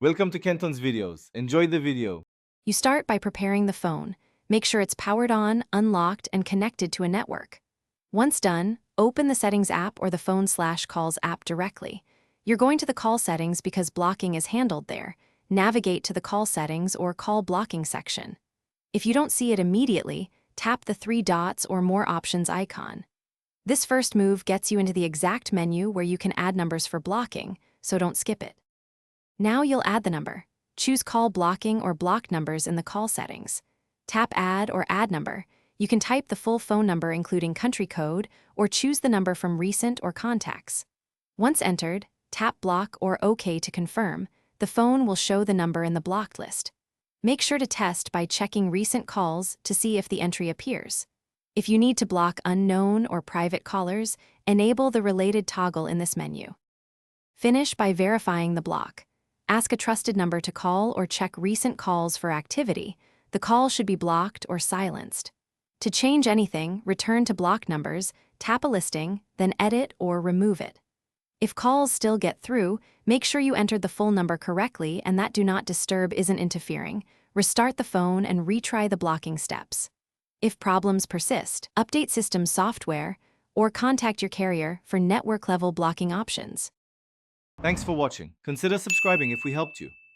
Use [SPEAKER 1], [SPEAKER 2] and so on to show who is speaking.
[SPEAKER 1] Welcome to Kenton's videos. Enjoy the video.
[SPEAKER 2] You start by preparing the phone. Make sure it's powered on, unlocked, and connected to a network. Once done, open the Settings app or the Phone/Calls app directly. You're going to the call settings because blocking is handled there. Navigate to the call settings or call blocking section. If you don't see it immediately, tap the three dots or More Options icon. This first move gets you into the exact menu where you can add numbers for blocking, so don't skip it. Now you'll add the number. Choose Call Blocking or Block Numbers in the call settings. Tap Add or Add Number. You can type the full phone number including country code or choose the number from Recent or Contacts. Once entered, tap Block or OK to confirm. The phone will show the number in the blocked list. Make sure to test by checking recent calls to see if the entry appears. If you need to block unknown or private callers, enable the related toggle in this menu. Finish by verifying the block. Ask a trusted number to call or check recent calls for activity. The call should be blocked or silenced. To change anything, return to block numbers, tap a listing, then edit or remove it. If calls still get through, make sure you entered the full number correctly and that Do Not Disturb isn't interfering. Restart the phone and retry the blocking steps. If problems persist, update system software or contact your carrier for network-level blocking options.
[SPEAKER 1] Thanks for watching. Consider subscribing if we helped you.